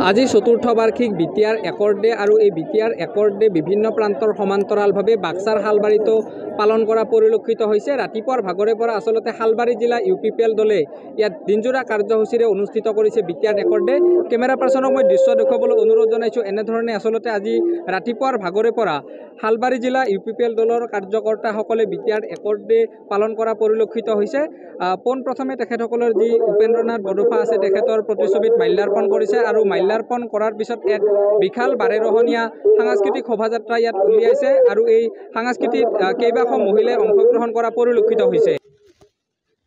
আজি চতুৰ্থ বাৰ্ষিক বিটিআৰ একৰ্ড ডে আৰু এই বিটিআৰ একৰ্ড ডে বিভিন্ন প্ৰান্তৰ সমান্তৰালভাৱে বাক্সাৰ হালবাৰীতো পালন কৰা পৰিলক্ষিত হৈছে। ৰাতিপুৱাৰ ভাগৰে পৰা আচলতে হালবাৰী জিলা UPPL দলে ইয়াত দিনজোৰা কাৰ্যসূচীৰে অনুষ্ঠিত কৰিছে বিটিআৰ একৰ্ড ডে। কেমেৰা পাৰ্চনক মই দৃশ্য দেখুৱাবলৈ অনুৰোধ জনাইছোঁ। এনেধৰণে আচলতে আজি ৰাতিপুৱাৰ ভাগৰে পৰা হালবাৰী জিলা UPPL দলৰ কাৰ্যকৰ্তাসকলে বিটিআৰ একৰ্ড ডে পালন কৰা পৰিলক্ষিত হৈছে। পোনপ্ৰথমে তেখেতসকলৰ যি উপেন্দ্ৰনাথ বডোফা আছে তেখেতৰ প্ৰতিচ্ছবিত মাল্যাৰ্পণ কৰিছে আৰু মাল্যাৰ্পণ কৰাৰ পিছত এক বিশাল বাৰেৰহণীয়া সাংস্কৃতিক শোভাযাত্ৰা ইয়াত উলিয়াইছে আৰু এই সাংস্কৃতিক কেইবাশ মহিলাই অংশগ্ৰহণ কৰা পৰিলক্ষিত হৈছে।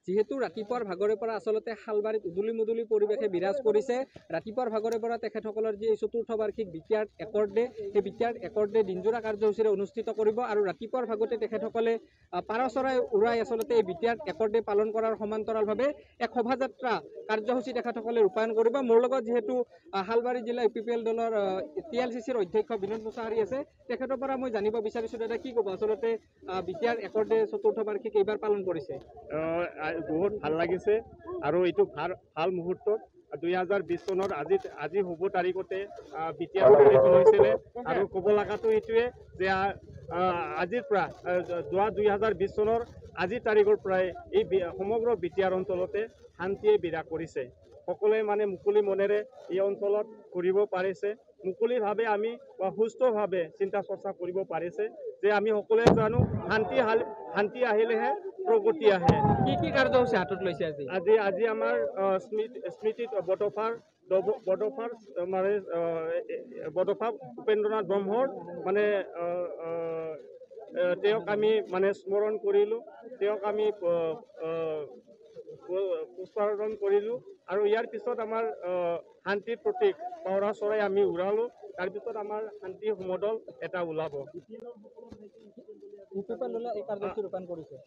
যিহেতু ৰাতিপুৱাৰ ভাগৰে পৰা আচলতে হালবাৰীত উদুলি মুদুলি পৰিৱেশে বিৰাজ কৰিছে। ৰাতিপুৱাৰ ভাগৰে পৰা তেখেতসকলৰ যি চতুৰ্থ বাৰ্ষিক বিটিআৰ একৰ্ড ডে, সেই বিটিআৰ একৰ্ড ডে দিনজোৰা কাৰ্যসূচীৰে অনুষ্ঠিত কৰিব আৰু ৰাতিপুৱাৰ ভাগতে তেখেতসকলে পাৰ চৰাই উৰাই আচলতে এই বিটিআৰ একৰ্ড ডে পালন কৰাৰ সমান্তৰালভাৱে এক শোভাযাত্ৰা কাৰ্যসূচী তেখেতসকলে ৰূপায়ণ কৰিব। মোৰ লগত যিহেতু হালবাৰী জিলা UPPL দলৰ TLCCৰ অধ্যক্ষ বিনোদ মুছাহাৰী আছে, তেখেতৰ পৰা মই জানিব বিচাৰিছোঁ দাদা কি ক'ব আচলতে বিটিআৰ একৰ্ড ডে চতুৰ্থ বাৰ্ষিক এইবাৰ পালন কৰিছে। বহুত ভাল লাগিছে আৰু এইটো ভাল মুহূৰ্তত 2020 চনৰ আজি শুভ তাৰিখতে বিটিআৰ হৈছিলে আৰু ক'ব লগাটো এইটোৱে যে আজিৰ পৰা যোৱা 2020 চনৰ আজিৰ তাৰিখৰ পৰাই এই সমগ্ৰ বিটিআৰ অঞ্চলতে শান্তিয়ে বিৰাজ কৰিছে। সকলোৱে মানে মুকলি মনেৰে এই অঞ্চলত ঘূৰিব পাৰিছে, মুকলিভাৱে আমি সুস্থভাৱে চিন্তা চৰ্চা কৰিব পাৰিছে যে আমি সকলোৱে জানো শান্তি আহিলেহে প্ৰগতি আহে। কি কাৰ্যসূচী হাতত লৈছে আজি আমাৰ স্মৃতিত বডোফা উপেন্দ্ৰনাথ ব্ৰহ্মৰ মানে তেওঁক আমি মানে স্মৰণ কৰিলোঁ, তেওঁক আমি পুষ্পাৰ্পণ কৰিলোঁ আৰু ইয়াৰ পিছত আমাৰ শান্তিৰ প্ৰতীক পাৱৰা চৰাই আমি উৰালোঁ। তাৰপিছত আমাৰ শান্তি সমদল এটা ওলাব।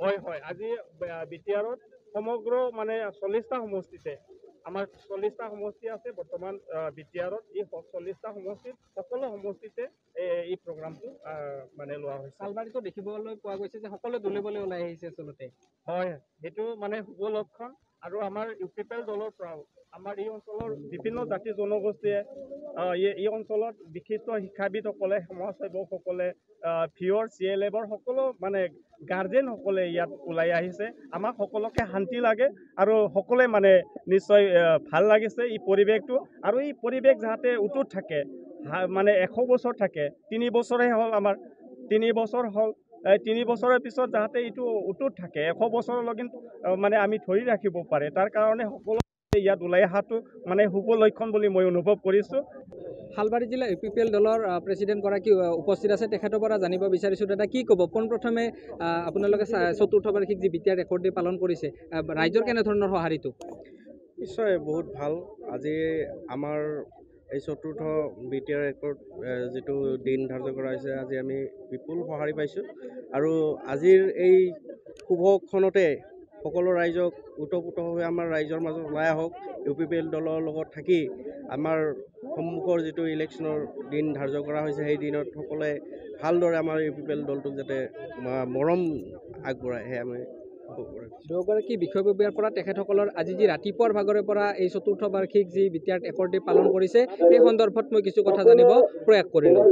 হয় হয়, আজি বিটিআৰত সমগ্ৰ মানে 40টা সমষ্টিতে আমাৰ 40টা সমষ্টি আছে বৰ্তমান বিটিআৰত। এই 40টা সমষ্টিত সকলো সমষ্টিতে এই প্ৰগ্ৰামটো মানে লোৱা হৈছে। হালবাৰীতো দেখিবলৈ পোৱা গৈছে যে সকলো দলিবলৈ ওলাই আহিছে আচলতে। হয়, সেইটো মানে শুভ লক্ষণ আৰু আমাৰ UPPL দলৰ পৰাও আমাৰ এই অঞ্চলৰ বিভিন্ন জাতি জনগোষ্ঠীয়ে এই অঞ্চলত বিশিষ্ট শিক্ষাবিদসকলে, সমাজসেৱকসকলে, ভিঅ'ৰ CLFৰ সকলো মানে গাৰ্জেনসকলে ইয়াত ওলাই আহিছে। আমাক সকলোকে শান্তি লাগে আৰু সকলোৱে মানে নিশ্চয় ভাল লাগিছে এই পৰিৱেশটো আৰু এই পৰিৱেশ যাতে অটুট থাকে, মানে 100 বছৰ থাকে। 3 বছৰহে হ'ল আমাৰ, 3 বছৰ হ'ল, 3 বছৰৰ পিছত যাতে এইটো অটুট থাকে, 100 বছৰলৈকে মানে আমি ধৰি ৰাখিব পাৰে, তাৰ কাৰণে সকলো ইয়াত ওলাই অহাটো মানে শুভ লক্ষণ বুলি মই অনুভৱ কৰিছোঁ। হালবাৰী জিলা UPPL দলৰ প্ৰেছিডেণ্টগৰাকী উপস্থিত আছে, তেখেতৰ পৰা জানিব বিচাৰিছোঁ দাদা কি ক'ব। পোনপ্ৰথমে আপোনালোকে চতুৰ্থ বাৰ্ষিক যি বিটিআৰ একৰ্ড ডে পালন কৰিছে, ৰাইজৰ কেনেধৰণৰ সঁহাৰিটো? নিশ্চয় বহুত ভাল। আজি আমাৰ এই চতুৰ্থ বিটিআৰ একৰ্ড যিটো দিন ধাৰ্য কৰা হৈছে, আজি আমি বিপুল সঁহাৰি পাইছোঁ আৰু আজিৰ এই শুভক্ষণতে সকলো ৰাইজক ওতঃপ্ৰোতভাৱে আমাৰ ৰাইজৰ মাজত ওলাই আহক, UPPL দলৰ লগত থাকি আমাৰ সন্মুখৰ যিটো ইলেকশ্যনৰ দিন ধাৰ্য কৰা হৈছে সেই দিনত সকলোৱে ভালদৰে আমাৰ UPPL দলটোক যাতে মৰম আগবঢ়ায়, সেয়া আমি দুয়োগৰাকী বিষয়ববীয়াৰ পৰা তেখেতসকলৰ আজি যি ৰাতিপুৱাৰ ভাগৰে পৰা এই চতুৰ্থ বাৰ্ষিক যি বিটিআৰ একৰ্ড ডে পালন কৰিছে সেই সন্দৰ্ভত মই কিছু কথা জানিব প্ৰয়াস কৰিলোঁ।